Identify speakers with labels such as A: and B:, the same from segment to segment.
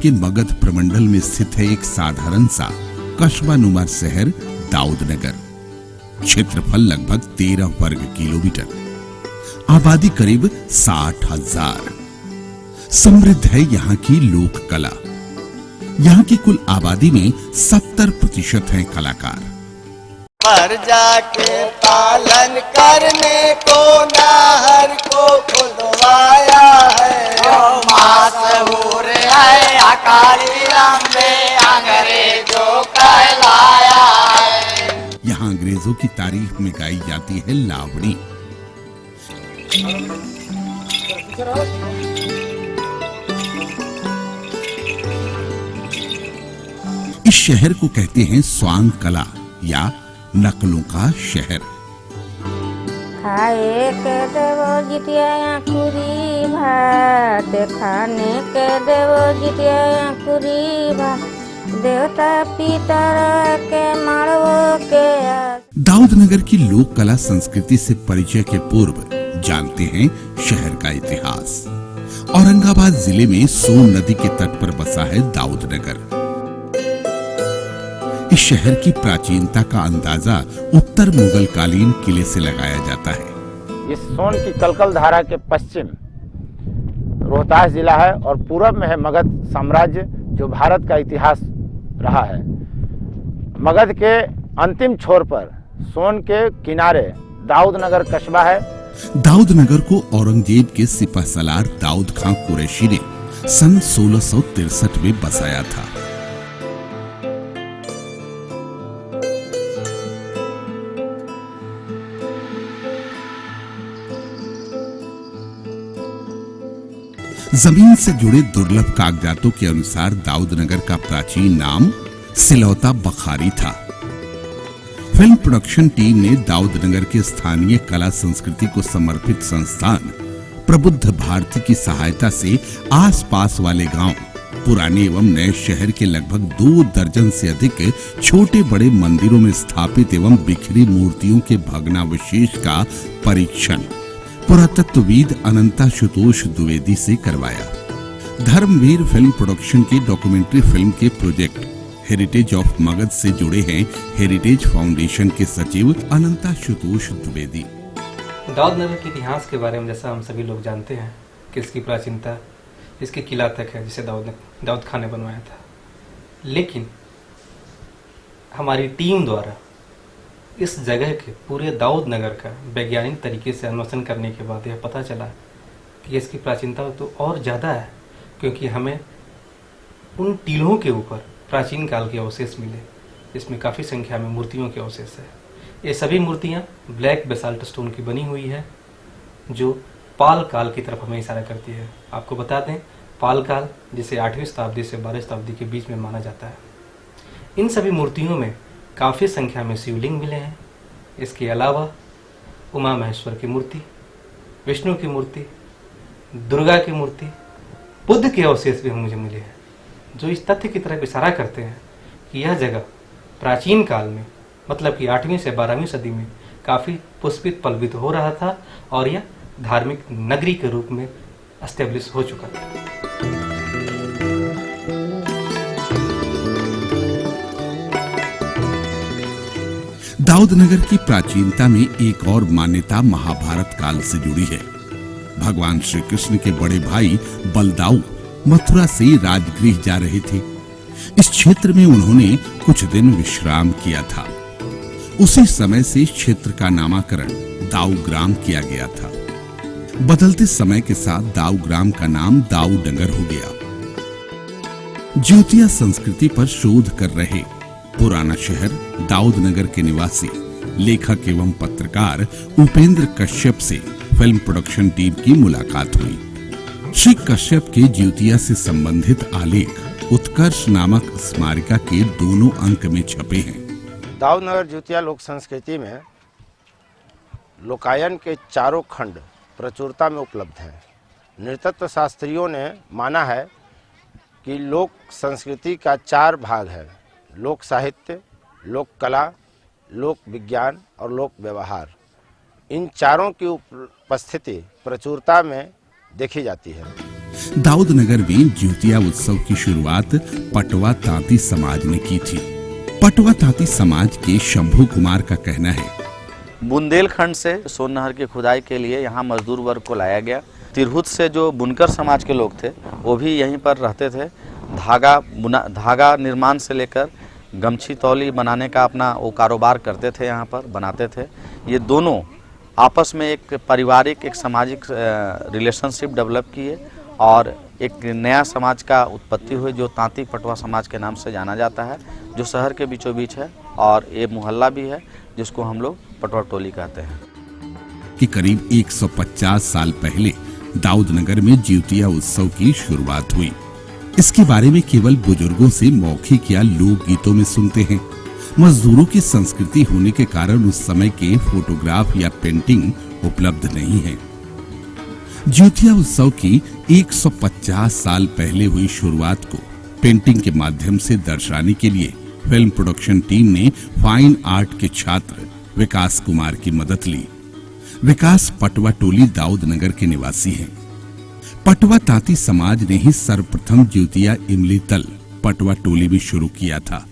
A: के मगध प्रमंडल में स्थित है एक साधारण सा कस्बा नुमा शहर दाऊदनगर। क्षेत्रफल लगभग 13 वर्ग किलोमीटर, आबादी करीब 60,000। समृद्ध है यहाँ की लोक कला। यहाँ की कुल आबादी में 70% हैं कलाकार।
B: मर जाके पालन करने को नाहर को खुदवाया है, मासूर है अकाली लंबे अंग्रेजों कहलाया है।
A: यहाँ अंग्रेजों की तारीफ में गाई जाती है लावणी। इस शहर को कहते हैं स्वांग कला या नकलों का शहर।
C: खाए के देवो जितिया खुरी भात, खाने के देवो जितिया खुरी भात, देवता पितर के मारवो के।
A: दाऊदनगर की लोक कला संस्कृति से परिचय के पूर्व जानते हैं शहर का इतिहास। औरंगाबाद जिले में सोन नदी के तट पर बसा है दाऊदनगर। इस शहर की प्राचीनता का अंदाजा उत्तर मुगल कालीन किले से लगाया जाता है।
D: इस सोन की कलकल धारा के पश्चिम रोहतास जिला है और पूरब में है मगध साम्राज्य, जो भारत का इतिहास रहा है। मगध के अंतिम छोर पर सोन के किनारे दाऊदनगर कस्बा है।
A: दाऊदनगर को औरंगजेब के सिपहसालार दाऊद खां कुरैशी ने सन 1663 में बसाया था। जमीन से जुड़े दुर्लभ कागजातों के अनुसार दाऊदनगर का प्राचीन नाम सिलौता बखारी था। फिल्म प्रोडक्शन टीम ने दाऊदनगर के स्थानीय कला संस्कृति को समर्पित संस्थान प्रबुद्ध भारती की सहायता से आसपास वाले गांव, पुराने एवं नए शहर के लगभग 2 दर्जन से अधिक छोटे बड़े मंदिरों में स्थापित एवं बिखरी मूर्तियों के भग्नावशेष का परीक्षण पुरातत्वविद अनंताशुतोष द्विवेदी से करवाया। धर्मवीर फिल्म प्रोडक्शन की डॉक्यूमेंट्री फिल्म के प्रोजेक्ट हेरिटेज ऑफ मगध से जुड़े हैं हेरिटेज फाउंडेशन के सचिव अनंताशुतोष द्विवेदी।
E: दाऊदनगर के इतिहास के बारे में जैसा हम सभी लोग जानते हैं कि इसकी प्राचीनता इसके किला तक है, जिसे दाऊद खान ने बनवाया था। लेकिन हमारी टीम द्वारा इस जगह के पूरे दाऊदनगर का वैज्ञानिक तरीके से अन्वेषण करने के बाद यह पता चला कि इसकी प्राचीनता तो और ज़्यादा है, क्योंकि हमें उन टीलों के ऊपर प्राचीन काल के अवशेष मिले, जिसमें काफ़ी संख्या में मूर्तियों के अवशेष है। ये सभी मूर्तियाँ ब्लैक बेसाल्ट स्टोन की बनी हुई है, जो पाल काल की तरफ हमें इशारा करती है। आपको बता दें, पाल काल जिसे 8वीं शताब्दी से 12वीं शताब्दी के बीच में माना जाता है। इन सभी मूर्तियों में काफ़ी संख्या में शिवलिंग मिले हैं। इसके अलावा उमा महेश्वर की मूर्ति, विष्णु की मूर्ति, दुर्गा की मूर्ति, बुद्ध के अवशेष भी मुझे मिले हैं, जो इस तथ्य की तरफ इशारा करते हैं कि यह जगह प्राचीन काल में, मतलब कि 8वीं से 12वीं सदी में काफ़ी पुष्पित पल्वित हो रहा था और यह धार्मिक नगरी के रूप में एस्टेब्लिश हो चुका था।
A: दाऊदनगर की प्राचीनता में एक और मान्यता महाभारत काल से जुड़ी है। भगवान श्री कृष्ण के बड़े भाई बलदाऊ मथुरा से राजगृह जा रहे थे। इस क्षेत्र में उन्होंने कुछ दिन विश्राम किया था। उसी समय से इस क्षेत्र का नामकरण दाऊ ग्राम किया गया था। बदलते समय के साथ दाऊ ग्राम का नाम दाऊदनगर हो गया। ज्योतिया संस्कृति पर शोध कर रहे पुराना शहर दाऊदनगर के निवासी लेखक एवं पत्रकार उपेंद्र कश्यप से फिल्म प्रोडक्शन टीम की मुलाकात हुई। श्री कश्यप के ज्योतिया से संबंधित आलेख उत्कर्ष नामक स्मारिका के दोनों अंक में छपे हैं।
D: दाऊदनगर ज्योतिया लोक संस्कृति में लोकायन के चारों खंड प्रचुरता में उपलब्ध हैं। नृतत्व शास्त्रियों ने माना है कि लोक संस्कृति का 4 भाग है: लोक साहित्य, लोक कला, लोक विज्ञान और लोक व्यवहार। इन चारों की उपस्थिति प्रचुरता में देखी जाती है।
A: दाऊद नगर में जिउतिया उत्सव की शुरुआत पटवा तांती समाज ने की थी। पटवा तांती समाज के शंभू कुमार का कहना है,
F: बुंदेलखंड से सोन नहर की खुदाई के लिए यहाँ मजदूर वर्ग को लाया गया। तिरहुत से जो बुनकर समाज के लोग थे वो भी यहीं पर रहते थे। धागा निर्माण से लेकर गमछी तौली बनाने का अपना वो कारोबार करते थे, यहाँ पर बनाते थे। ये दोनों आपस में एक पारिवारिक एक सामाजिक रिलेशनशिप डेवलप किए और एक नया समाज का उत्पत्ति हुई जो तांती पटवा समाज के नाम से जाना जाता है, जो शहर के बीचों बीच है और ये मोहल्ला भी है जिसको हम लोग पटवा टोली कहते हैं।
A: कि करीब 150 साल पहले दाऊद नगर में जिउतिया उत्सव की शुरुआत हुई। इसके बारे में केवल बुजुर्गों से मौखिक या लोक गीतों में सुनते हैं। मजदूरों की संस्कृति होने के कारण उस समय के फोटोग्राफ या पेंटिंग उपलब्ध नहीं है। जिउतिया उत्सव की 150 साल पहले हुई शुरुआत को पेंटिंग के माध्यम से दर्शाने के लिए फिल्म प्रोडक्शन टीम ने फाइन आर्ट के छात्र विकास कुमार की मदद ली। विकास पटवा टोली दाऊद नगर के निवासी हैं। पटवा तांती समाज ने ही सर्वप्रथम जिउतिया इमली तल पटवा टोली में शुरू किया था।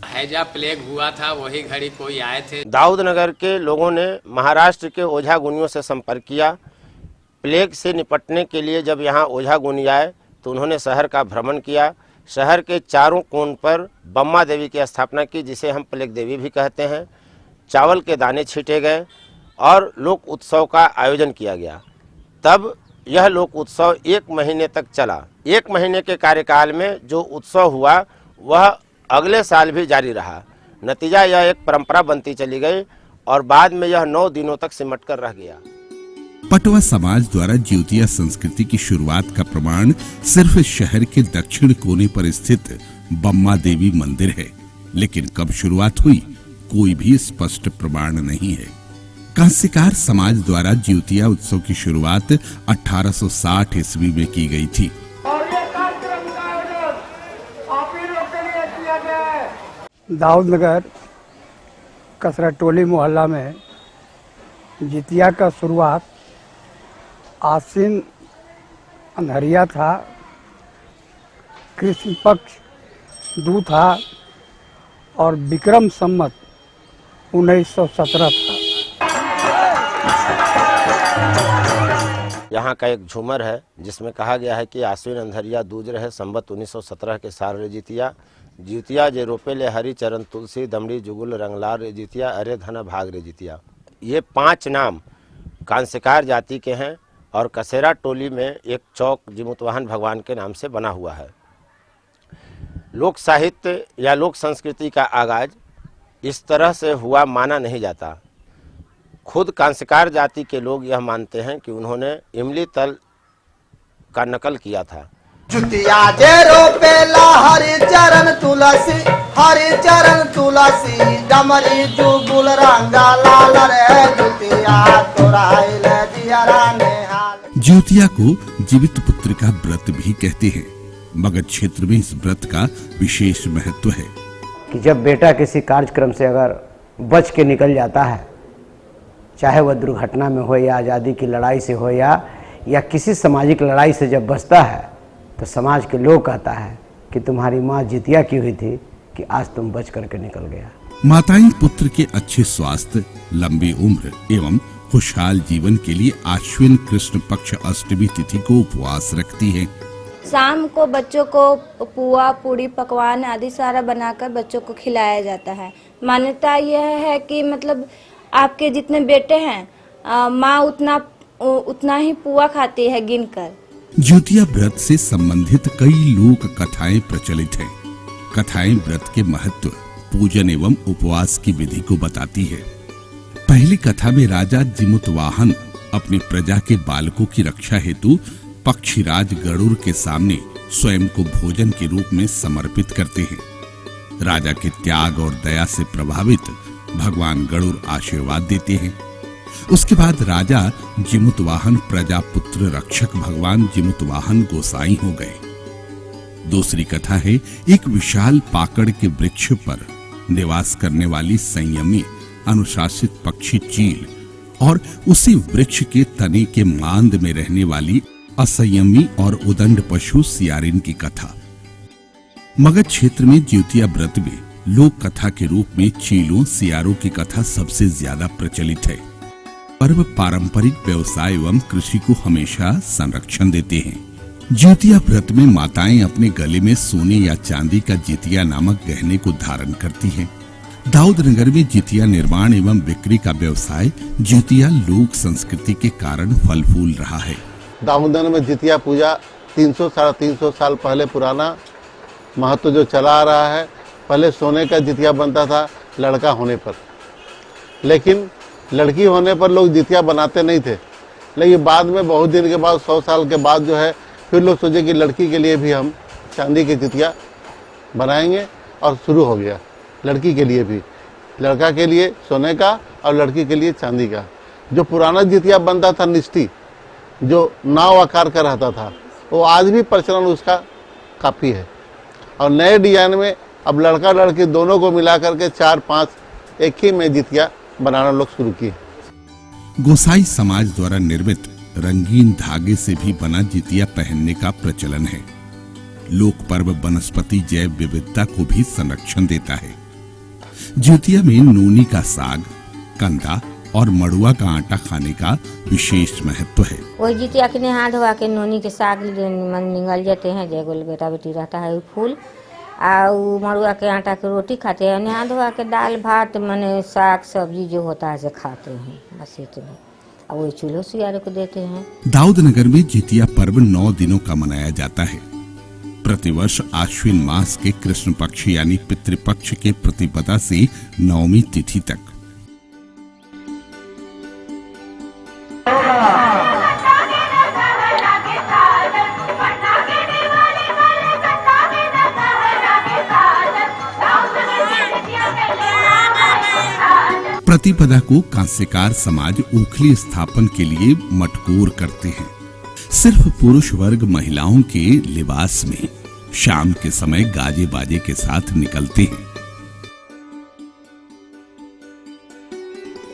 G: हैजा प्लेग हुआ था वही घड़ी कोई आए थे।
D: दाऊद नगर के लोगों ने महाराष्ट्र के ओझा गुनियों से संपर्क किया। प्लेग से निपटने के लिए जब यहाँ ओझा गुनी आए तो उन्होंने शहर का भ्रमण किया। शहर के चारों कोण पर बम्मा देवी की स्थापना की, जिसे हम प्लेग देवी भी कहते हैं। चावल के दाने छींटे गए और लोक उत्सव का आयोजन किया गया। तब यह लोक उत्सव 1 महीने तक चला। 1 महीने के कार्यकाल में जो उत्सव हुआ वह अगले साल भी जारी रहा। नतीजा यह एक परंपरा बनती चली गई और बाद में यह 9 दिनों तक सिमट कर रह गया।
A: पटवा समाज द्वारा जिउतिया संस्कृति की शुरुआत का प्रमाण सिर्फ शहर के दक्षिण कोने पर स्थित बम्मा देवी मंदिर है, लेकिन कब शुरुआत हुई कोई भी स्पष्ट प्रमाण नहीं है। कांस्यकार समाज द्वारा जिउतिया उत्सव की शुरुआत 1860 ईस्वी में की गई थी।
H: दाऊद नगर कसरा टोली मोहल्ला में जितिया का शुरुआत आश्विन अंधरिया था, कृष्ण पक्ष दू था और विक्रम संवत 1917 था।
D: यहाँ का एक झूमर है जिसमें कहा गया है कि आश्विन अंधरिया दूज रहे संवत 1917 के साल रे जितिया। जितिया जे रोपे ले हरि चरण तुलसी दमड़ी जुगुल रंगलार रे जितिया अरे धन भाग रे जितिया। ये 5 नाम कांस्यकार जाति के हैं और कसेरा टोली में एक चौक जिमुतवाहन भगवान के नाम से बना हुआ है। लोक साहित्य या लोक संस्कृति का आगाज इस तरह से हुआ माना नहीं जाता। खुद कांस्यकार जाति के लोग यह मानते हैं कि उन्होंने इमली तल का नकल किया था।
B: जुतिया जे रोपेला हरि चरण तुलसी डमरी जुगुल रंगा लाल रे जुतिया तोराइल दियरा नेहाल।
A: जिउतिया को जीवित पुत्र का व्रत भी कहते हैं। मगध क्षेत्र में इस व्रत का विशेष महत्व है
I: कि जब बेटा किसी कार्यक्रम से अगर बच के निकल जाता है, चाहे वह दुर्घटना में हो या आज़ादी की लड़ाई से हो या किसी सामाजिक लड़ाई से जब बचता है तो समाज के लोग कहता है कि तुम्हारी माँ जितिया की हुई थी कि आज तुम बच करके निकल गया।
A: माताएं पुत्र के अच्छे स्वास्थ्य, लंबी उम्र एवं खुशहाल जीवन के लिए आश्विन कृष्ण पक्ष अष्टमी तिथि को उपवास रखती हैं।
C: शाम को बच्चों को पुआ पूड़ी पकवान आदि सारा बनाकर बच्चों को खिलाया जाता है। मान्यता यह है कि मतलब आपके जितने बेटे हैं माँ उतना ही पुआ खाती है गिनकर।
A: जिउतिया व्रत से संबंधित कई लोक कथाएं प्रचलित हैं। कथाएं व्रत के महत्व, पूजन एवं उपवास की विधि को बताती है। पहली कथा में राजा जिमुतवाहन अपनी प्रजा के बालकों की रक्षा हेतु पक्षीराज गरुड़ के सामने स्वयं को भोजन के रूप में समर्पित करते हैं। राजा के त्याग और दया से प्रभावित भगवान गरुड़ आशीर्वाद देते हैं। उसके बाद राजा जिमुतवाहन प्रजा पुत्र रक्षक भगवान जिमुतवाहन गोसाई हो गए। दूसरी कथा है एक विशाल पाकड़ के वृक्ष पर निवास करने वाली संयमी अनुशासित पक्षी चील और उसी वृक्ष के तने के मांद में रहने वाली असंयमी और उदंड पशु सियारिन की कथा। मगध क्षेत्र में ज्योतिया व्रत में लोक कथा के रूप में चीलों सियारों की कथा सबसे ज्यादा प्रचलित है। पर्व पारंपरिक व्यवसाय एवं कृषि को हमेशा संरक्षण देते हैं। ज्योतिया व्रत में माताएं अपने गले में सोने या चांदी का जितिया नामक गहने को धारण करती हैं। दाऊदनगर में जितिया निर्माण एवं बिक्री का व्यवसाय ज्योतिया लोक संस्कृति के कारण फल फूल रहा है।
J: दाऊदनगर में जितिया पूजा 300-350 साल पहले पुराना महत्व जो चला आ रहा है। पहले सोने का जितिया बनता था लड़का होने पर, लेकिन लड़की होने पर लोग जितिया बनाते नहीं थे। लेकिन बाद में बहुत दिन के बाद 100 साल के बाद जो है फिर लोग सोचे कि लड़की के लिए भी हम चांदी की जितिया बनाएंगे, और शुरू हो गया। लड़की के लिए भी, लड़का के लिए सोने का और लड़की के लिए चांदी का। जो पुराना जितिया बनता था निष्ठी, जो नाव आकार का रहता था, वो आज भी प्रचलन उसका काफ़ी है। और नए डिजाइन में अब लड़का लड़की दोनों को मिला करके 4-5 एक ही में जितिया बनाना लोग शुरू किए।
A: गोसाई समाज द्वारा निर्मित रंगीन धागे से भी बना जितिया पहनने का प्रचलन है। लोक पर्व वनस्पति जैव विविधता को भी संरक्षण देता है। जितिया में नोनी का साग, कंदा और मड़ुआ का आटा खाने का विशेष महत्व है।
K: वो जितिया के नहा धोवा के नोनी के साग निगल जाते हैं, जय गोल बेटा बेटी रहता है फूल, और मड़ुआ के आटा की रोटी खाते हैं। नहा धोवा के दाल भात मने साग सब्जी जो होता है से खाते हैं, बस इतना। और वो चूल्हो सियारे को देते हैं।
A: दाऊदनगर में जितिया पर्व 9 दिनों का मनाया जाता है। प्रतिवर्ष आश्विन मास के कृष्ण पक्ष यानी पितृपक्ष के प्रतिपदा से नवमी तिथि तक। प्रतिपदा को कांस्यकार समाज ओखली स्थापन के लिए मटकोर करते हैं। सिर्फ पुरुष वर्ग महिलाओं के लिबास में शाम के समय गाजे बाजे के साथ निकलते हैं।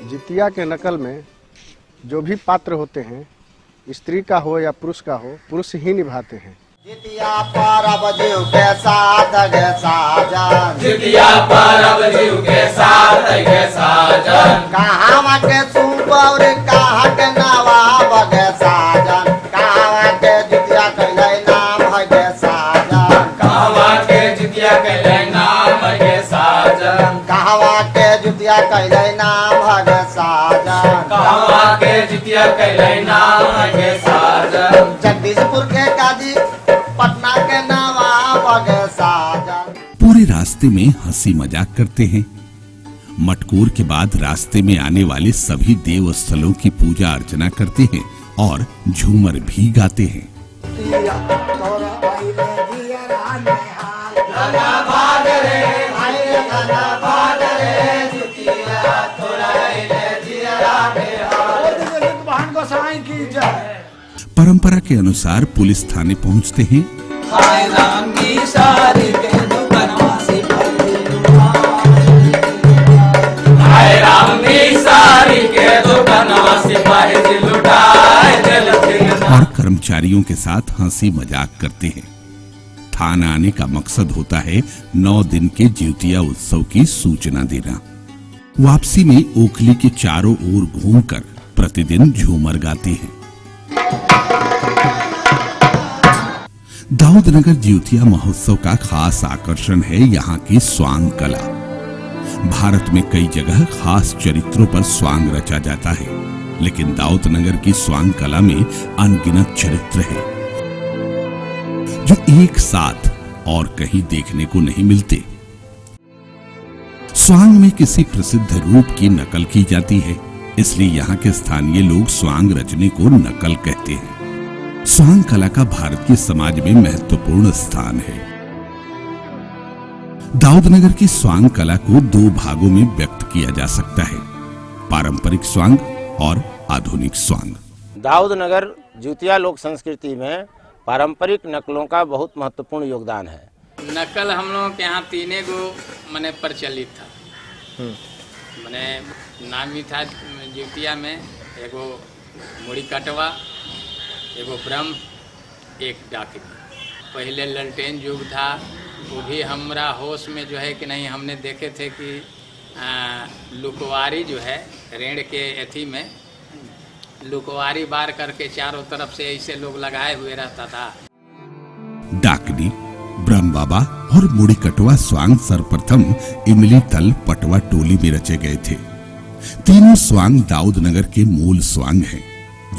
L: जितिया के नकल में जो भी पात्र होते हैं, स्त्री का हो या पुरुष का हो, पुरुष ही निभाते हैं।
B: जितिया परब जीव के साथ गे साजन,
G: जितिया परब जीव के साथ गे साजन,
B: कहाँ के सुपौर कहाँ के नवाब गे साजन, कहाँ के जितिया कैले नाम है गे साजन,
G: कहवा के जितिया कैले नाम है गे साजन,
B: कहाँ के जितिया कैले नाम है गे साजन,
G: कहवा के जितिया कैले नाम है गे साजन,
B: जगदीशपुर के काजी पटना के नवाब गे साजन।
A: पूरे रास्ते में हंसी मजाक करते हैं। मटकोर के बाद रास्ते में आने वाले सभी देव स्थलों की पूजा अर्चना करते हैं और झूमर भी गाते हैं। परंपरा के अनुसार पुलिस थाने पहुंचते हैं। और कर्मचारियों के साथ हंसी मजाक करते हैं। थाना आने का मकसद होता है 9 दिन के ज्योतिया उत्सव की सूचना देना। वापसी में ओखली के चारों ओर घूमकर प्रतिदिन झूमर गाते हैं। दाऊदनगर ज्योतिया महोत्सव का खास आकर्षण है यहाँ की स्वांग कला। भारत में कई जगह खास चरित्रों पर स्वांग रचा जाता है, लेकिन दाऊदनगर की स्वांग कला में अनगिनत चरित्र हैं, जो एक साथ और कहीं देखने को नहीं मिलते। स्वांग में किसी प्रसिद्ध रूप की नकल की जाती है, इसलिए यहाँ के स्थानीय लोग स्वांग रचने को नकल कहते हैं। स्वांग कला का भारत के समाज में महत्वपूर्ण स्थान है। दाऊदनगर की स्वांग कला को 2 भागों में व्यक्त किया जा सकता है, पारंपरिक स्वांग और आधुनिक स्वांग।
D: दाऊदनगर ज्योतिया लोक संस्कृति में पारंपरिक नकलों का बहुत महत्वपूर्ण योगदान है।
G: नकल हम लोगों के यहाँ 3 गो मने प्रचलित था। मने नामी था ज्योतिया में, एगो मुड़ी कटवा, एगो ब्रह्म एक डाकनी। पहले ललटेन युग था, वो भी हमरा होश में जो है कि नहीं, हमने देखे थे कि लुकवारी जो है रेड़ के एथी में लुकवारी बार करके चारों तरफ से ऐसे लोग लगाए हुए रहता था।
A: डाकनी, ब्रह्म बाबा और मुड़ी कटवा स्वांग सर्वप्रथम इमली तल पटवा टोली में रचे गए थे। तीनों स्वांग दाऊद नगर के मूल स्वांग हैं,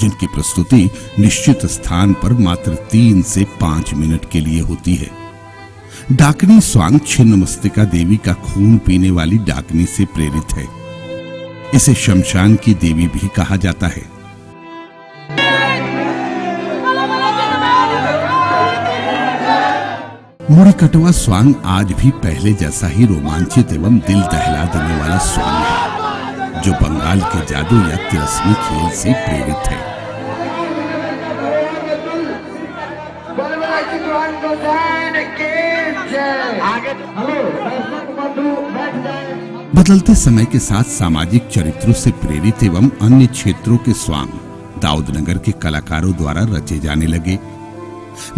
A: जिनकी प्रस्तुति निश्चित स्थान पर मात्र 3 से 5 मिनट के लिए होती है। डाकनी स्वांग छिन्नमस्तिका देवी का खून पीने वाली डाकनी से प्रेरित है। इसे शमशान की देवी भी कहा जाता है। मुड़ी कटवा स्वांग आज भी पहले जैसा ही रोमांचित एवं दिल दहला देने वाला स्वांग है, जो बंगाल के जादू या तिलस्मी खेल से प्रेरित है। बदलते समय के साथ सामाजिक चरित्रों से प्रेरित एवं अन्य क्षेत्रों के स्वांग दाऊद नगर के कलाकारों द्वारा रचे जाने लगे।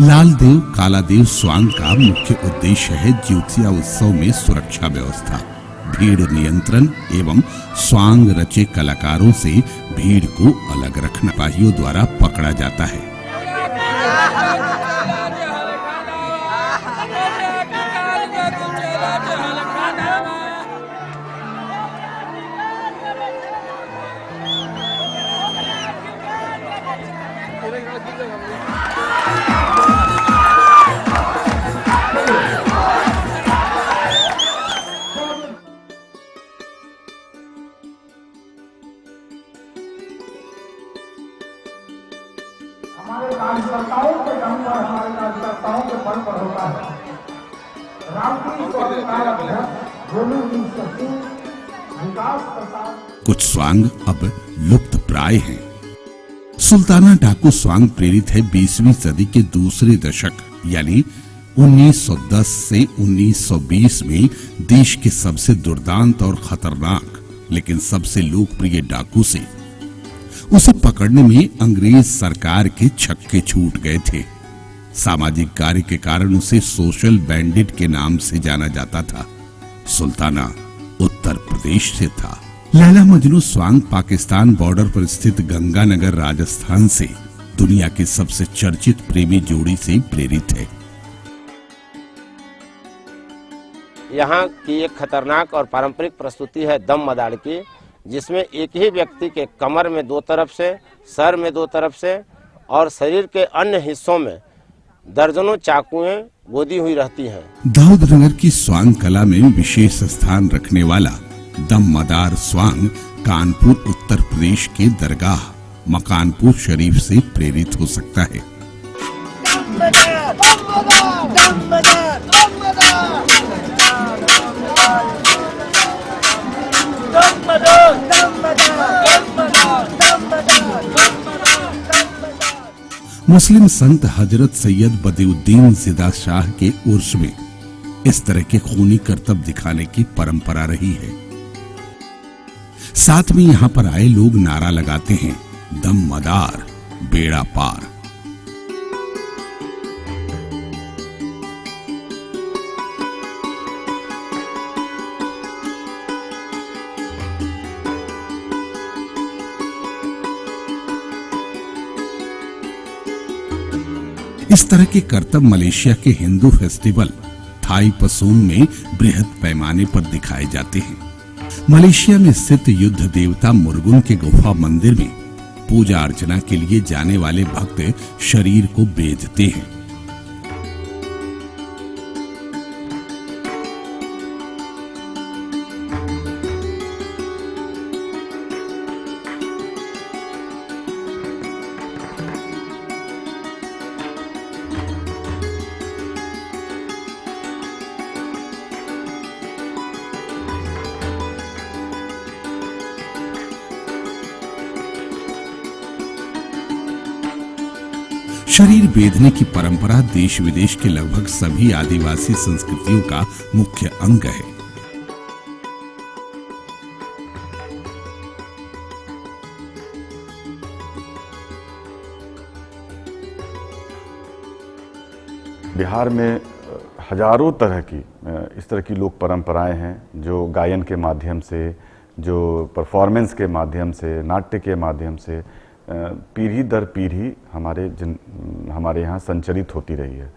A: लाल देव कालादेव स्वांग का मुख्य उद्देश्य है ज्योतिया उत्सव में सुरक्षा व्यवस्था, भीड़ नियंत्रण एवं स्वांग रचे कलाकारों से भीड़ को अलग रखना। सिपाहियों द्वारा पकड़ा जाता है।
M: हमारे कार्यकर्ताओं के दम पर, हमारे कार्यकर्ताओं के बल पर होता है।
A: कुछ स्वांग अब लुप्त प्राय हैं। सुल्ताना डाकू स्वांग प्रेरित है 20वीं सदी के दूसरे दशक यानी 1910 से 1920 में देश के सबसे दुर्दांत और खतरनाक लेकिन सबसे लोकप्रिय डाकू से। उसे पकड़ने में अंग्रेज सरकार के छक्के छूट गए थे। सामाजिक कार्य के कारण उसे सोशल बैंडिट के नाम से जाना जाता था। सुल्ताना उत्तर प्रदेश से था। लैला मजनू स्वांग पाकिस्तान बॉर्डर पर स्थित गंगानगर राजस्थान से दुनिया के सबसे चर्चित प्रेमी जोड़ी से प्रेरित है।
D: यहाँ की एक खतरनाक और पारंपरिक प्रस्तुति है दम मदाड़ की, जिसमें एक ही व्यक्ति के कमर में 2 तरफ से, सर में 2 तरफ से और शरीर के अन्य हिस्सों में दर्जनों चाकुएं गोदी हुई रहती हैं।
A: दाऊद नगर की स्वांग कला में विशेष स्थान रखने वाला दम मदार स्वांग कानपुर उत्तर प्रदेश के दरगाह मकानपुर शरीफ से प्रेरित हो सकता है। मुस्लिम संत हजरत सैयद बदिउद्दीन ज़िदा शाह के उर्स में इस तरह के खूनी करतब दिखाने की परंपरा रही है। साथ में यहाँ पर आए लोग नारा लगाते हैं, दम मदार बेड़ा पार। इस तरह के करतब मलेशिया के हिंदू फेस्टिवल थाई पसून में बृहद पैमाने पर दिखाए जाते हैं। मलेशिया में स्थित युद्ध देवता मुर्गुन के गुफा मंदिर में पूजा अर्चना के लिए जाने वाले भक्त शरीर को बेधते हैं। शरीर बेधने की परंपरा देश विदेश के लगभग सभी आदिवासी संस्कृतियों का मुख्य अंग है।
N: बिहार में हजारों तरह की इस तरह की लोक परंपराएं हैं जो गायन के माध्यम से, जो परफॉर्मेंस के माध्यम से, नाट्य के माध्यम से पीढ़ी दर पीढ़ी हमारे यहाँ संचरित होती रही है।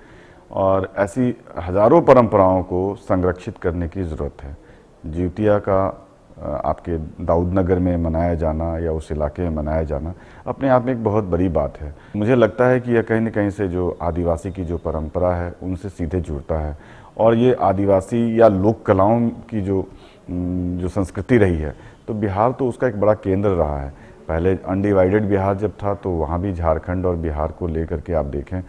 N: और ऐसी हजारों परंपराओं को संरक्षित करने की ज़रूरत है। जिउतिया का आपके दाऊदनगर में मनाया जाना या उस इलाके में मनाया जाना अपने आप में एक बहुत बड़ी बात है। मुझे लगता है कि यह कहीं न कहीं से जो आदिवासी की जो परंपरा है उनसे सीधे जुड़ता है। और ये आदिवासी या लोक कलाओं की जो संस्कृति रही है, तो बिहार तो उसका एक बड़ा केंद्र रहा है। पहले अनडिवाइडेड बिहार जब था तो वहाँ भी झारखंड और बिहार को लेकर के आप देखें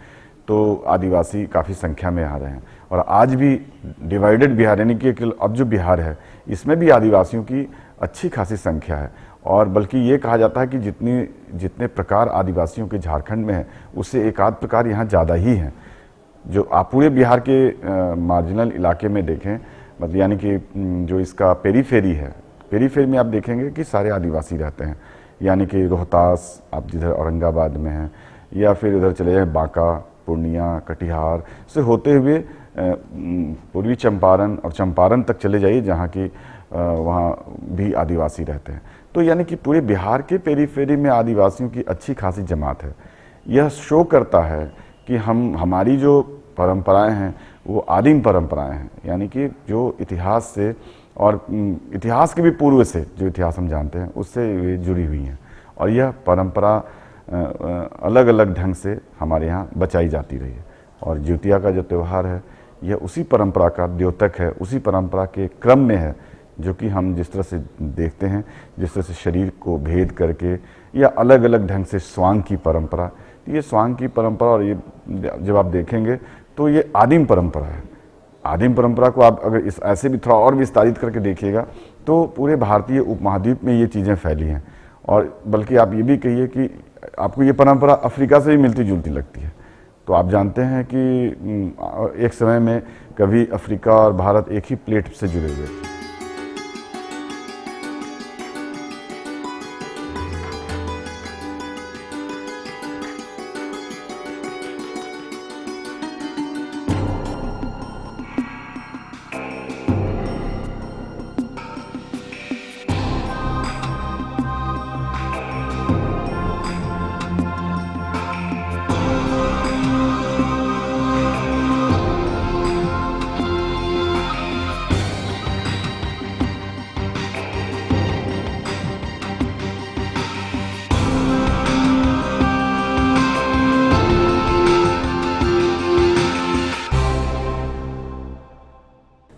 N: तो आदिवासी काफ़ी संख्या में आ रहे हैं। और आज भी डिवाइडेड बिहार यानी कि अब जो बिहार है इसमें भी आदिवासियों की अच्छी खासी संख्या है। और बल्कि ये कहा जाता है कि जितने प्रकार आदिवासियों के झारखंड में है उससे एक आध प्रकार यहाँ ज़्यादा ही हैं। जो आप पूरे बिहार के मार्जिनल इलाके में देखें, मतलब यानी कि जो इसका पेरीफेरी है, पेरीफेरी में आप देखेंगे कि सारे आदिवासी रहते हैं। यानी कि रोहतास आप जिधर औरंगाबाद में हैं, या फिर इधर चले जाएँ बांका, पूर्णिया, कटिहार से होते हुए पूर्वी चंपारण और चंपारण तक चले जाइए जहाँ की वहाँ भी आदिवासी रहते हैं। तो यानी कि पूरे बिहार के पेरीफेरी में आदिवासियों की अच्छी खासी जमात है। यह शो करता है कि हमारी जो परंपराएं हैं वो आदिम परंपराएं हैं, यानी कि जो इतिहास से और इतिहास के भी पूर्व से जो इतिहास हम जानते हैं उससे वे जुड़ी हुई हैं। और यह परंपरा अलग अलग ढंग से हमारे यहाँ बचाई जाती रही है। और जिउतिया का जो त्यौहार है यह उसी परंपरा का द्योतक है, उसी परंपरा के क्रम में है जो कि हम जिस तरह से देखते हैं, जिस तरह से शरीर को भेद करके या अलग अलग ढंग से स्वांग की परंपरा, तो ये स्वांग की परंपरा और ये जब आप देखेंगे तो ये आदिम परंपरा है। आदिम परंपरा को आप अगर इस ऐसे भी थोड़ा और विस्तारित करके देखिएगा तो पूरे भारतीय उपमहाद्वीप में ये चीज़ें फैली हैं। और बल्कि आप ये भी कहिए कि आपको ये परंपरा अफ्रीका से भी मिलती जुलती लगती है। तो आप जानते हैं कि एक समय में कभी अफ्रीका और भारत एक ही प्लेट से जुड़े हुए थे।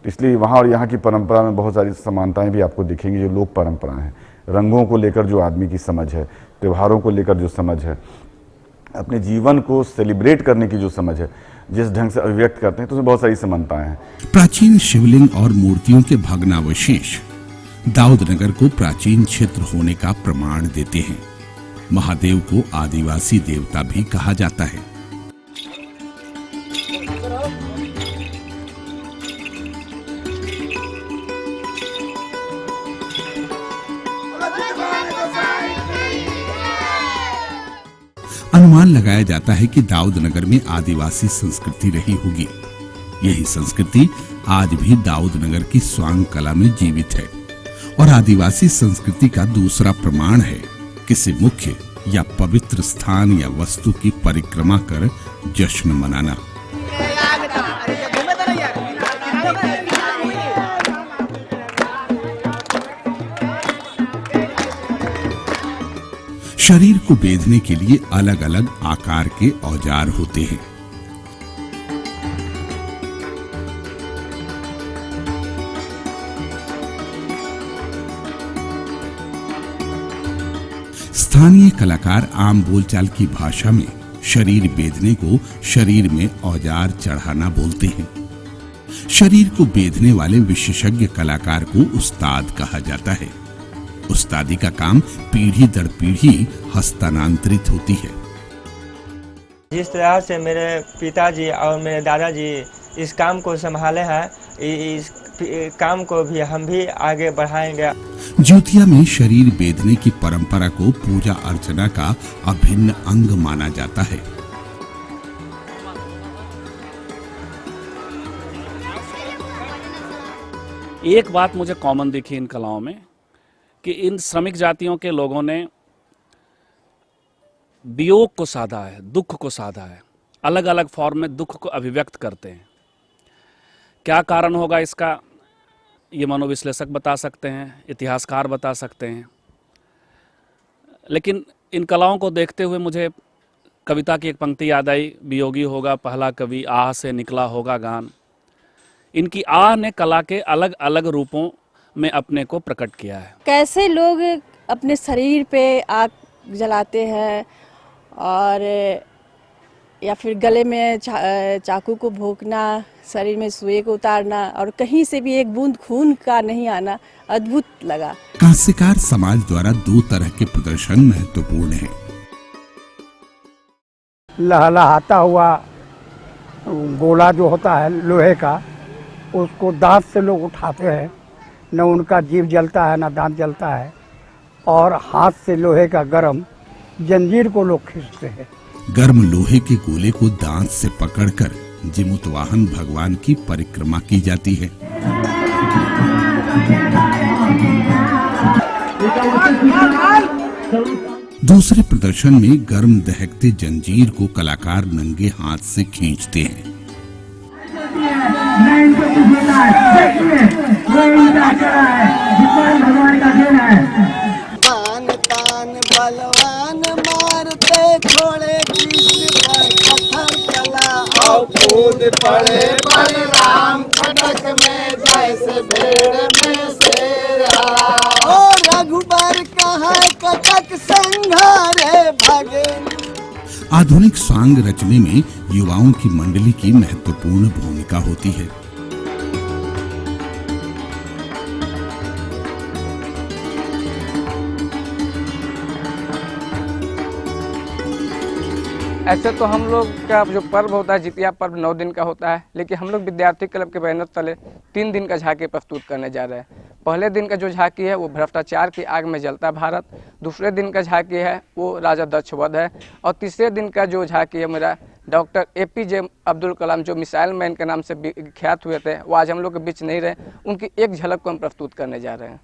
N: इसलिए वहाँ और यहाँ की परंपरा में बहुत सारी समानताएं भी आपको दिखेंगी जो लोक परंपराएं हैं। रंगों को लेकर जो आदमी की समझ है, त्योहारों को लेकर जो समझ है, अपने जीवन को सेलिब्रेट करने की जो समझ है, जिस ढंग से अभिव्यक्त करते हैं, तो उसमें बहुत सारी समानताएं हैं।
A: प्राचीन शिवलिंग और मूर्तियों के भग्नावशेष दाऊदनगर को प्राचीन क्षेत्र होने का प्रमाण देते हैं। महादेव को आदिवासी देवता भी कहा जाता है। अनुमान लगाया जाता है कि दाऊदनगर में आदिवासी संस्कृति रही होगी। यही संस्कृति आज भी दाऊदनगर की स्वांग कला में जीवित है। और आदिवासी संस्कृति का दूसरा प्रमाण है किसी मुख्य या पवित्र स्थान या वस्तु की परिक्रमा कर जश्न मनाना। शरीर को बेधने के लिए अलग अलग आकार के औजार होते हैं। स्थानीय कलाकार आम बोलचाल की भाषा में शरीर बेधने को शरीर में औजार चढ़ाना बोलते हैं। शरीर को बेधने वाले विशेषज्ञ कलाकार को उस्ताद कहा जाता है। उस्तादी का काम पीढ़ी दर पीढ़ी हस्तांतरित होती है।
O: जिस तरह से मेरे पिताजी और मेरे दादाजी इस काम को संभाले हैं, इस काम को भी हम भी आगे बढ़ाएंगे।
A: जिउतिया में शरीर बेधने की परंपरा को पूजा अर्चना का अभिन्न अंग माना जाता है।
P: एक बात मुझे कॉमन दिखी इन कलाओं में कि इन श्रमिक जातियों के लोगों ने वियोग को साधा है, दुख को साधा है, अलग अलग फॉर्म में दुख को अभिव्यक्त करते हैं। क्या कारण होगा इसका, ये मनोविश्लेषक बता सकते हैं, इतिहासकार बता सकते हैं, लेकिन इन कलाओं को देखते हुए मुझे कविता की एक पंक्ति याद आई, वियोगी होगा पहला कवि, आह से निकला होगा गान। इनकी आह ने कला के अलग अलग रूपों में अपने को प्रकट किया है।
Q: कैसे लोग अपने शरीर पे आग जलाते हैं और या फिर गले में चाकू को भोंकना, शरीर में सुई को उतारना और कहीं से भी एक बूंद खून का नहीं आना अद्भुत लगा।
A: कांस्यकार समाज द्वारा दो तरह के प्रदर्शन महत्वपूर्ण हैं।
H: लहलहाता हुआ गोला जो होता है लोहे का, उसको दांत से लोग उठाते हैं, न उनका जीभ जलता है न दांत जलता है, और हाथ से लोहे का गरम जंजीर को लोग खींचते हैं।
A: गर्म लोहे के गोले को दांत से पकड़कर जीमूतवाहन भगवान की परिक्रमा की जाती है। दूसरे प्रदर्शन में गर्म दहकते जंजीर को कलाकार नंगे हाथ से खींचते हैं।
B: तान तान बलवान मारते थोड़े पत्थर चला और कूद पड़े बलराम खटक में जैसे भेड़ में शेर आया। ओ रघुबर कहाँ कटक संघारे भागे।
A: आधुनिक सांग रचने में युवाओं की मंडली की महत्वपूर्ण भूमिका होती है।
R: ऐसे तो हम लोग का जो पर्व होता है जितिया पर्व 9 दिन का होता है, लेकिन हम लोग विद्यार्थी क्लब के बैनर तले 3 दिन का झांकी प्रस्तुत करने जा रहे हैं। पहले दिन का जो झांकी है वो भ्रष्टाचार की आग में जलता भारत, दूसरे दिन का झांकी है वो राजा दक्ष वध है, और तीसरे दिन का जो झांकी है मेरा डॉक्टर APJ अब्दुल कलाम जो मिसाइल मैन के नाम से विख्यात हुए थे, वो आज हम लोग के बीच नहीं रहे, उनकी एक झलक को हम प्रस्तुत करने जा रहे हैं।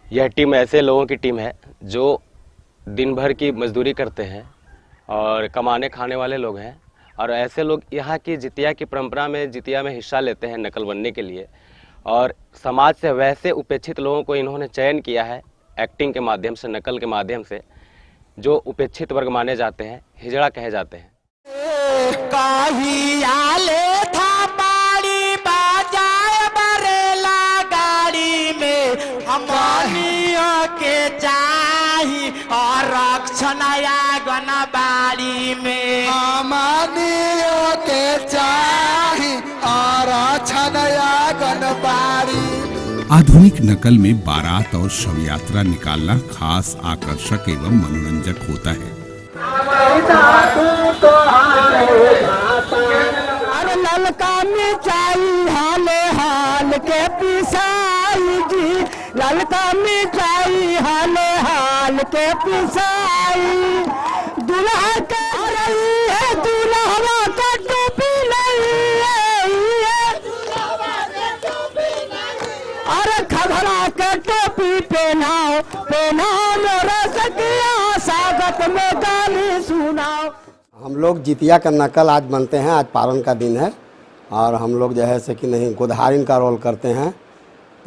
S: यह टीम ऐसे लोगों की टीम है जो दिन भर की मजदूरी करते हैं और कमाने खाने वाले लोग हैं, और ऐसे लोग यहाँ की जितिया की परंपरा में जितिया में हिस्सा लेते हैं नकल बनने के लिए, और समाज से वैसे उपेक्षित लोगों को इन्होंने चयन किया है एक्टिंग के माध्यम से, नकल के माध्यम से, जो उपेक्षित वर्ग माने जाते हैं, हिजड़ा कहे जाते हैं।
T: के चाही और रक्षण गनबाड़ी में
B: हमानियों के चाही और रक्षण गनबाड़ी।
A: आधुनिक नकल में बारात और शव यात्रा निकालना खास आकर्षक एवं मनोरंजक होता है।
T: अरे ललका मिठाई हाले हाल के पिसाई जी, ललका मिठाई हाले हाल के पिसाई, दुल्हा के रही है दुल्हवा का टोपी नहीं है, अरे खबरा के टोपी पहनाओ पहनाओ मेरा सकिया, स्वागत में गाली सुनाओ।
U: हम लोग जितिया का नकल आज बनते हैं, आज पारण का दिन है, और हम लोग जो है से कि नहीं गोधारिन का रोल करते हैं,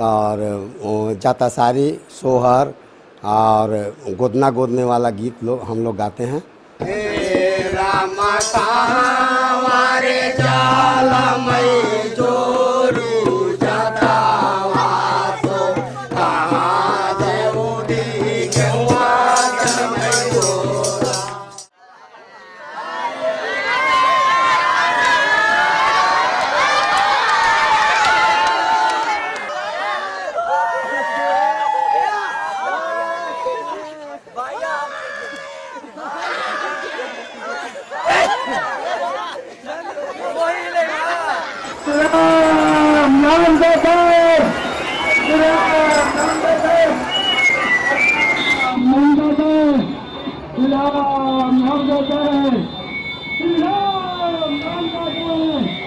U: और जातासारी, सोहर और गोदना गोदने वाला गीत हम लोग गाते हैं।
M: राम नाम देते हैं, श्री राम नाम देते हैं।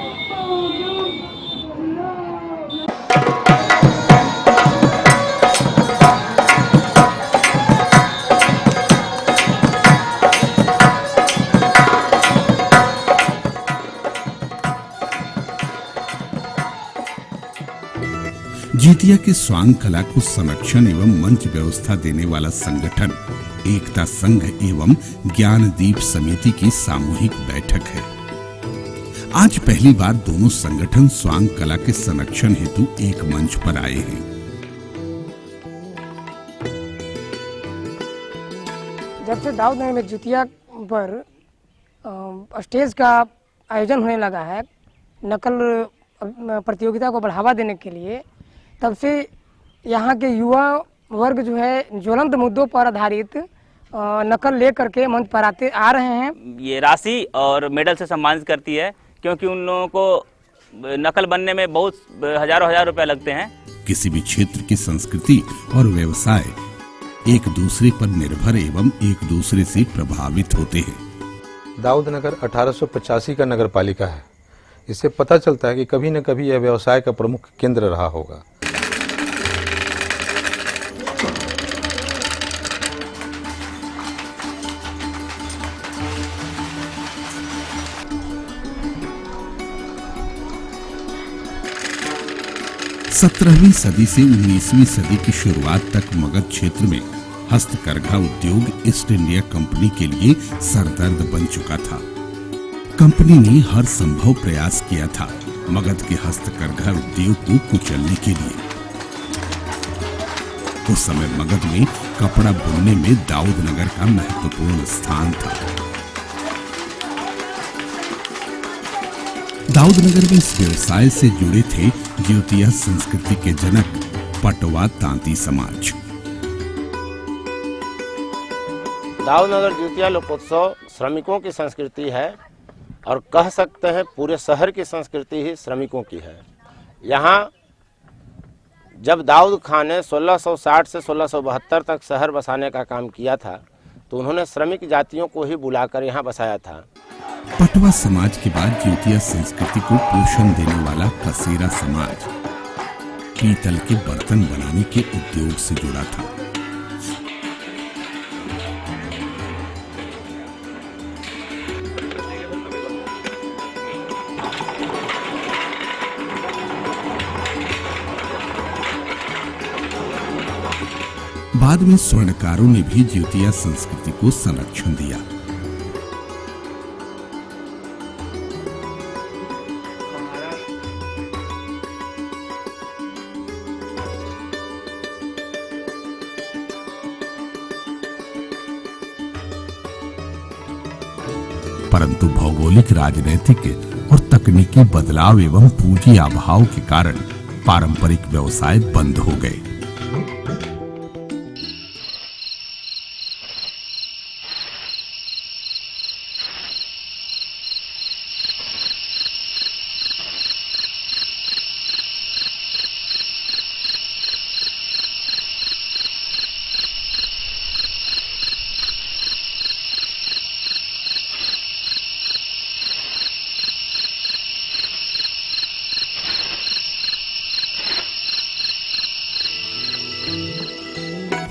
A: जितिया के स्वांग कला को संरक्षण एवं मंच व्यवस्था देने वाला संगठन एकता संघ एवं ज्ञानदीप समिति की सामूहिक बैठक है। आज पहली बार दोनों संगठन स्वांग कला के संरक्षण हेतु एक मंच पर आए हैं।
E: जब से दाऊदनगर में जितिया पर स्टेज का आयोजन होने लगा है नकल प्रतियोगिता को बढ़ावा देने के लिए, तब से यहाँ के युवा वर्ग जो है ज्वलंत मुद्दों पर आधारित नकल लेकर के मंच पर आ रहे हैं।
V: ये राशि और मेडल से सम्मानित करती है, क्योंकि उन लोगों को नकल बनने में बहुत हजारों रुपए लगते हैं।
A: किसी भी क्षेत्र की संस्कृति और व्यवसाय एक दूसरे पर निर्भर एवं एक दूसरे से प्रभावित होते हैं।
W: दाऊदनगर 1885 का नगर पालिका है। इससे पता चलता है कि कभी न कभी यह व्यवसाय का प्रमुख केंद्र रहा होगा।
A: सत्रहवीं सदी से 19वीं सदी की शुरुआत तक मगध क्षेत्र में हस्तकरघा उद्योग ईस्ट इंडिया कंपनी के लिए सरदर्द बन चुका था। कंपनी ने हर संभव प्रयास किया था मगध के हस्तकरघा उद्योग को कुचलने के लिए। उस समय मगध में कपड़ा बुनने में दाऊदनगर का महत्वपूर्ण स्थान था। दाऊदनगर में इस व्यवसाय से जुड़े थे ज्योतिया संस्कृति के जनक पटवा तांती समाज।
D: दाऊदनगर ज्योतिया लोकोत्सव श्रमिकों की संस्कृति है और कह सकते हैं पूरे शहर की संस्कृति ही श्रमिकों की है। यहाँ जब दाऊद खान ने 1660 से 1672 तक शहर बसाने का काम किया था, तो उन्होंने श्रमिक जातियों को ही बुलाकर यहाँ बसाया था।
A: पटवा समाज के बाद ज्योतिया संस्कृति को पोषण देने वाला कसेरा समाज पीतल के बर्तन बनाने के उद्योग से जुड़ा था। बाद में स्वर्णकारों ने भी ज्योतिया संस्कृति को संरक्षण दिया। परंतु भौगोलिक, राजनीतिक और तकनीकी बदलाव एवं पूंजी अभाव के कारण पारंपरिक व्यवसाय बंद हो गए।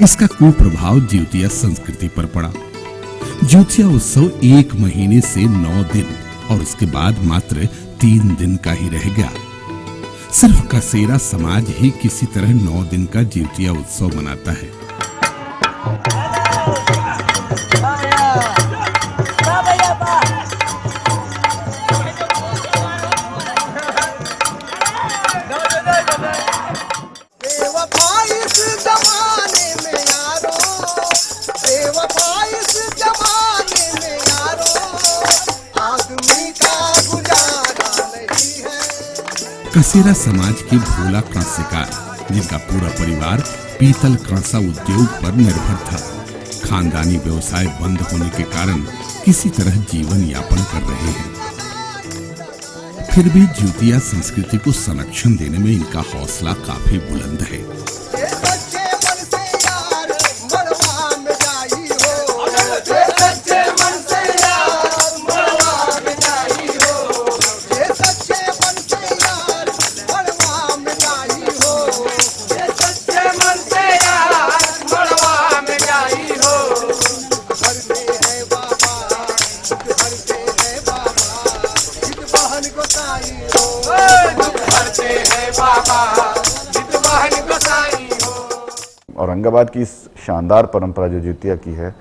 A: इसका कुप्रभाव ज्योतिया संस्कृति पर पड़ा। ज्योतिया उत्सव 1 महीने से 9 दिन और उसके बाद मात्र 3 दिन का ही रह गया। सिर्फ कसेरा समाज ही किसी तरह 9 दिन का ज्योतिया उत्सव मनाता है। कसेरा समाज के भोला कांस्यकार, जिनका पूरा परिवार पीतल कांसा उद्योग पर निर्भर था, खानदानी व्यवसाय बंद होने के कारण किसी तरह जीवन यापन कर रहे हैं। फिर भी ज्योतिया संस्कृति को संरक्षण देने में इनका हौसला काफी बुलंद है।
N: औरंगाबाद की इस शानदार परंपरा जो जितिया की है,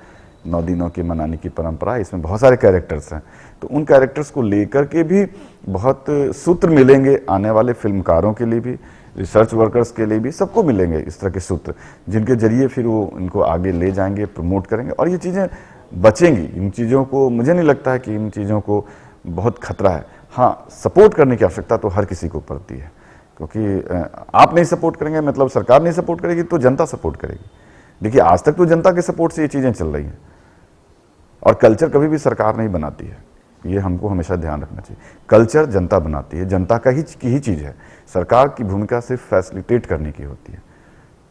N: 9 दिनों की मनाने की परंपरा, इसमें बहुत सारे कैरेक्टर्स हैं, तो उन कैरेक्टर्स को लेकर के भी बहुत सूत्र मिलेंगे आने वाले फिल्मकारों के लिए भी, रिसर्च वर्कर्स के लिए भी, सबको मिलेंगे इस तरह के सूत्र, जिनके जरिए फिर वो इनको आगे ले जाएंगे, प्रमोट करेंगे और ये चीज़ें बचेंगी। इन चीज़ों को मुझे नहीं लगता है कि इन चीज़ों को बहुत खतरा है। हाँ, सपोर्ट करने की आवश्यकता तो हर किसी को पड़ती है, क्योंकि आप नहीं सपोर्ट करेंगे, मतलब सरकार नहीं सपोर्ट करेगी तो जनता सपोर्ट करेगी। देखिए, आज तक तो जनता के सपोर्ट से ये चीज़ें चल रही हैं और कल्चर कभी भी सरकार नहीं बनाती है, ये हमको हमेशा ध्यान रखना चाहिए। कल्चर जनता बनाती है, जनता की ही चीज़ है, सरकार की भूमिका सिर्फ फैसिलिटेट करने की होती है।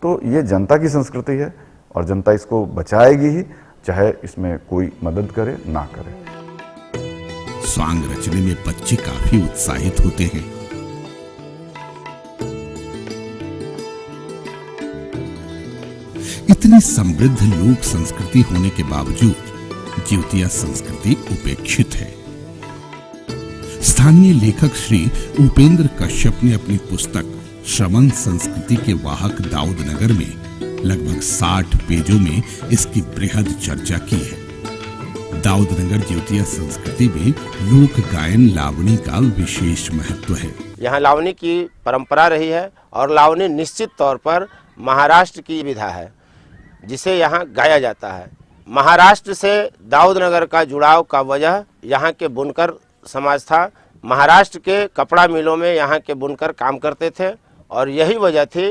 N: तो ये जनता की संस्कृति है और जनता इसको बचाएगी ही, चाहे इसमें कोई मदद करे ना करे।
A: स्वांग रचने में बच्चे काफी उत्साहित होते हैं। इतनी समृद्ध लोक संस्कृति होने के बावजूद जिउतिया संस्कृति उपेक्षित है। स्थानीय लेखक श्री उपेंद्र कश्यप ने अपनी पुस्तक श्रवण संस्कृति के वाहक दाऊदनगर में लगभग 60 पेजों में इसकी बृहद चर्चा की है। दाऊदनगर जिउतिया संस्कृति में लोक गायन लावणी का विशेष महत्व है।
D: यहाँ लावणी की परंपरा रही है और लावणी निश्चित तौर पर महाराष्ट्र की विधा है जिसे यहाँ गाया जाता है। महाराष्ट्र से दाऊदनगर का जुड़ाव का वजह यहाँ के बुनकर समाज था। महाराष्ट्र के कपड़ा मिलों में यहाँ के बुनकर काम करते थे और यही वजह थी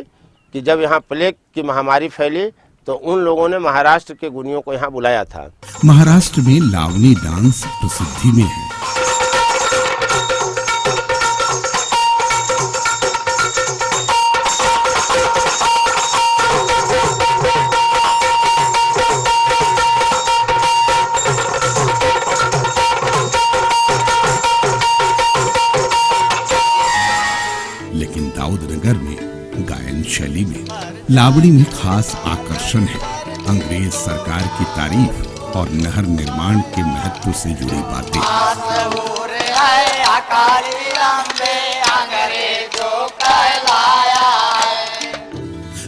D: कि जब यहाँ प्लेग की महामारी फैली तो उन लोगों ने महाराष्ट्र के गुनियों को यहाँ बुलाया था।
A: महाराष्ट्र में लावणी डांस प्रसिद्धि में है। लेकिन दाऊदनगर में गायन शैली में लावणी में खास आकर्षण है। अंग्रेज सरकार की तारीफ और नहर निर्माण के महत्व से जुड़ी बातें।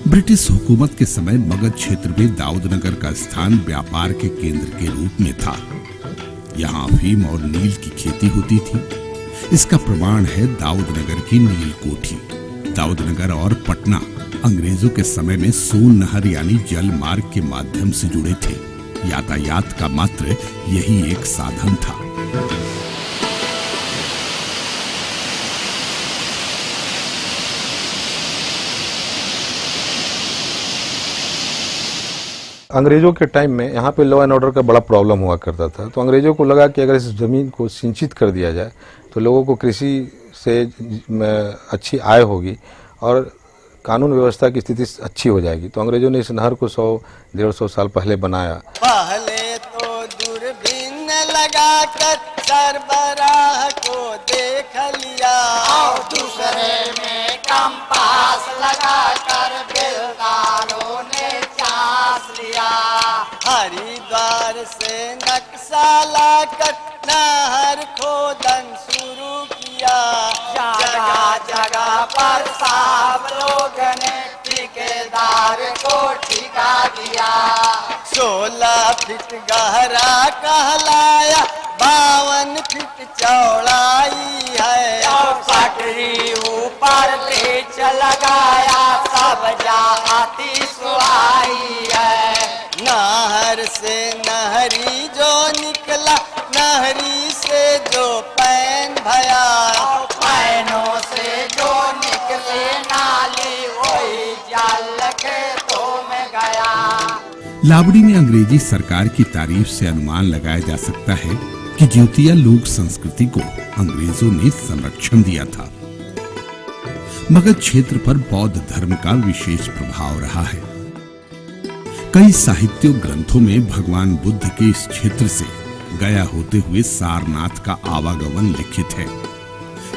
A: ब्रिटिश हुकूमत के समय मगध क्षेत्र में दाऊदनगर का स्थान व्यापार के केंद्र के रूप में था। यहाँ अफीम और नील की खेती होती थी। इसका प्रमाण है दाऊदनगर की नील कोठी। दाऊदनगर और पटना अंग्रेजों के समय में सोन नहर यानी जल मार्ग के माध्यम से जुड़े थे। यातायात का मात्र यही एक साधन था।
W: अंग्रेजों के टाइम में यहाँ पे लॉ एंड ऑर्डर का बड़ा प्रॉब्लम हुआ करता था, तो अंग्रेजों को लगा कि अगर इस ज़मीन को सिंचित कर दिया जाए तो लोगों को कृषि से अच्छी आय होगी और कानून व्यवस्था की स्थिति अच्छी हो जाएगी। तो अंग्रेजों ने इस नहर को 100-150 साल पहले बनाया।
B: पहले तो दूरबीन लगाकर सरबराह को देख लिया और दूसरे में कंपास लगाकर बेलदारों ने चास लिया। हरिद्वार से नक्शा लाकर नहर खोदन शुरू किया। जगह जगह पर सब लोग ने ठेकेदार को ठिका दिया। 16 फीट गहरा कहलाया, 52 फीट चौड़ाई है और पटरी ऊपर पेच लगाया, सब जाती सुहाई है। नहर से नहरी जो निकला, नहरी से जो पैन भया, पैनों से जो निकले नाली वही जल खेतों में गया।
A: लावणी में अंग्रेजी सरकार की तारीफ से अनुमान लगाया जा सकता है कि जिउतिया लोक संस्कृति को अंग्रेजों ने संरक्षण दिया था। मगध क्षेत्र पर बौद्ध धर्म का विशेष प्रभाव रहा है। कई साहित्य ग्रंथों में भगवान बुद्ध के इस क्षेत्र से गया होते हुए सारनाथ का आवागमन लिखित है।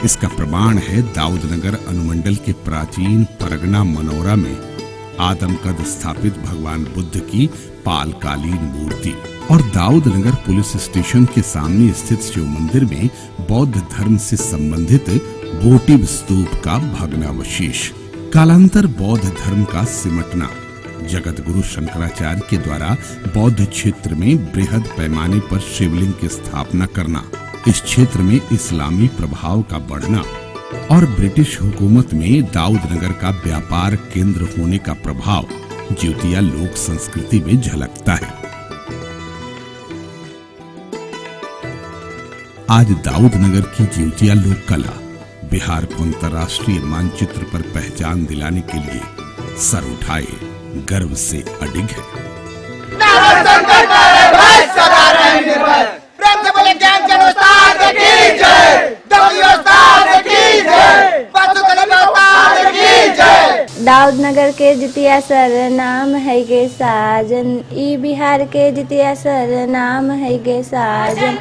A: इसका प्रमाण है दाऊदनगर अनुमंडल के प्राचीन परगना मनोरा में आदमकद स्थापित भगवान बुद्ध की पालकालीन मूर्ति और दाऊदनगर पुलिस स्टेशन के सामने स्थित शिव मंदिर में बौद्ध धर्म से संबंधित वोटिव स्तूप का भग्नावशेष। कालांतर बौद्ध धर्म का सिमटना जगत गुरु शंकराचार्य के द्वारा बौद्ध क्षेत्र में बृहद पैमाने पर शिवलिंग की स्थापना करना, इस क्षेत्र में इस्लामी प्रभाव का बढ़ना और ब्रिटिश हुकूमत में दाऊद नगर का व्यापार केंद्र होने का प्रभाव ज्योतिया लोक संस्कृति में झलकता है। आज दाऊद नगर की ज्योतिया लोक कला बिहार को अंतर्राष्ट्रीय मानचित्र पर पहचान दिलाने के लिए सर उठाए गर्व से अडिग है।
B: प्रेम से बोले ज्ञानचंद उस्ताद की जय, दौलत उस्ताद की जय, बसुकली उस्ताद की जय।
C: दाऊद नगर के जितिया सर नाम है गे साजन, ई बिहार के जितिया सर नाम है गे साजन।